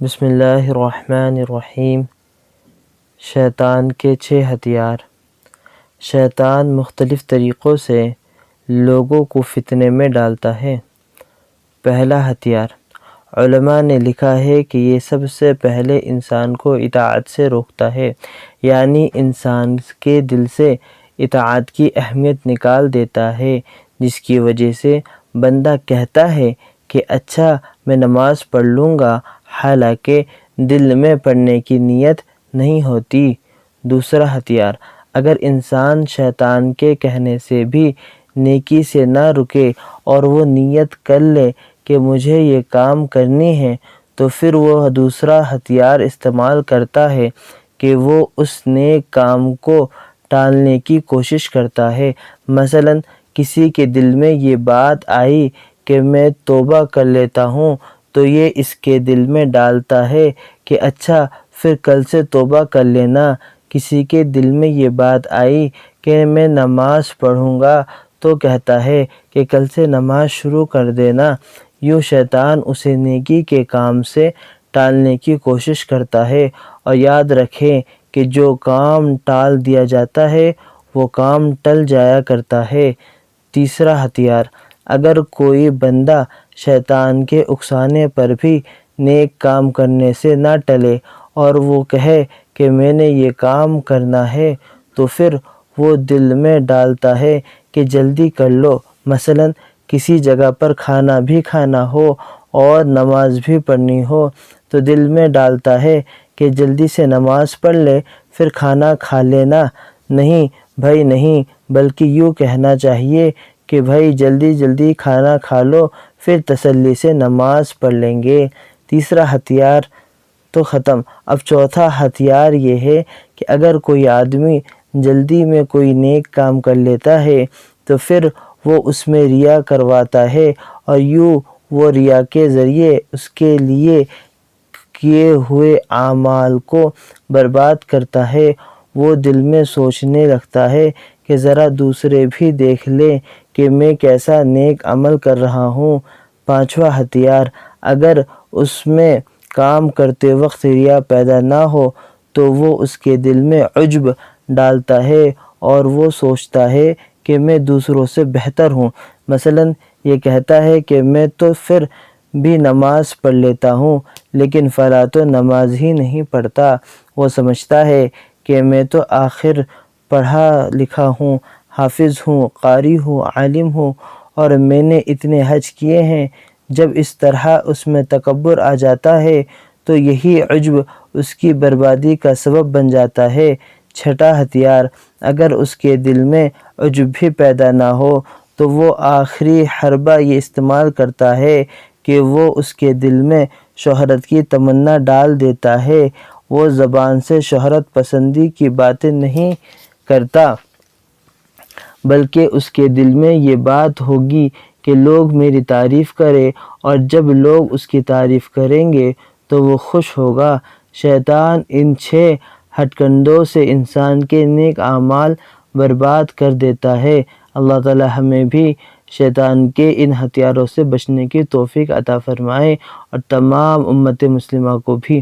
بسم اللہ الرحمن الرحیم۔ شیطان کے 6 ہتھیار۔ شیطان مختلف طریقوں سے لوگوں کو فتنے میں ڈالتا ہے۔ پہلا ہتھیار، علماء نے لکھا ہے کہ یہ سب سے پہلے انسان کو اطاعت سے روکتا ہے، یعنی انسان کے دل سے اطاعت کی اہمیت نکال دیتا ہے، جس کی وجہ سے بندہ کہتا ہے کہ اچھا میں نماز پڑھ لوں گا، حالانکہ دل میں پڑھنے کی نیت نہیں ہوتی۔ دوسرا ہتھیار، اگر انسان شیطان کے کہنے سے بھی نیکی سے نہ رکے اور وہ نیت کر لے کہ مجھے یہ کام کرنی ہے، تو پھر وہ دوسرا ہتھیار استعمال کرتا ہے کہ وہ اس نیک کام کو ٹالنے کی کوشش کرتا ہے۔ مثلاً کسی کے دل میں یہ بات آئی کہ میں توبہ کر لیتا ہوں، تو یہ اس کے دل میں ڈالتا ہے کہ اچھا پھر کل سے توبہ کر لینا۔ کسی کے دل میں یہ بات آئی کہ میں نماز پڑھوں گا، تو کہتا ہے کہ کل سے نماز شروع کر دینا۔ یوں شیطان اسے نیکی کے کام سے ٹالنے کی کوشش کرتا ہے، اور یاد رکھیں کہ جو کام ٹال دیا جاتا ہے وہ کام ٹل جایا کرتا ہے۔ تیسرا ہتھیار، اگر کوئی بندہ شیطان کے اکسانے پر بھی نیک کام کرنے سے نہ ٹلے اور وہ کہے کہ میں نے یہ کام کرنا ہے، تو پھر وہ دل میں ڈالتا ہے کہ جلدی کر لو۔ مثلاً کسی جگہ پر کھانا بھی کھانا ہو اور نماز بھی پڑھنی ہو، تو دل میں ڈالتا ہے کہ جلدی سے نماز پڑھ لے پھر کھانا کھا لینا۔ نہیں بھائی نہیں، بلکہ یوں کہنا چاہیے کہ بھائی جلدی جلدی کھانا کھا لو، پھر تسلی سے نماز پڑھ لیں گے۔ تیسرا ہتھیار تو ختم۔ اب چوتھا ہتھیار یہ ہے کہ اگر کوئی آدمی جلدی میں کوئی نیک کام کر لیتا ہے تو پھر وہ اس میں ریا کرواتا ہے، اور یوں وہ ریا کے ذریعے اس کے لیے کیے ہوئے اعمال کو برباد کرتا ہے۔ وہ دل میں سوچنے لگتا ہے کہ ذرا دوسرے بھی دیکھ لیں کہ میں کیسا نیک عمل کر رہا ہوں۔ پانچواں ہتھیار، اگر اس میں کام کرتے وقت ریا پیدا نہ ہو تو وہ اس کے دل میں عجب ڈالتا ہے اور وہ سوچتا ہے کہ میں دوسروں سے بہتر ہوں۔ مثلاً یہ کہتا ہے کہ میں تو پھر بھی نماز پڑھ لیتا ہوں، لیکن فلاں تو نماز ہی نہیں پڑھتا۔ وہ سمجھتا ہے کہ میں تو آخر پڑھا لکھا ہوں، حافظ ہوں، قاری ہوں، عالم ہوں، اور میں نے اتنے حج کیے ہیں۔ جب اس طرح اس میں تکبر آ جاتا ہے تو یہی عجب اس کی بربادی کا سبب بن جاتا ہے۔ چھٹا ہتھیار، اگر اس کے دل میں عجب بھی پیدا نہ ہو تو وہ آخری حربہ یہ استعمال کرتا ہے کہ وہ اس کے دل میں شہرت کی تمنا ڈال دیتا ہے۔ وہ زبان سے شہرت پسندی کی باتیں نہیں کرتا، بلکہ اس کے دل میں یہ بات ہوگی کہ لوگ میری تعریف کریں، اور جب لوگ اس کی تعریف کریں گے تو وہ خوش ہوگا۔ شیطان ان 6 ہتھ کنڈوں سے انسان کے نیک اعمال برباد کر دیتا ہے۔ اللہ تعالی ہمیں بھی شیطان کے ان ہتھیاروں سے بچنے کی توفیق عطا فرمائے، اور تمام امت مسلمہ کو بھی۔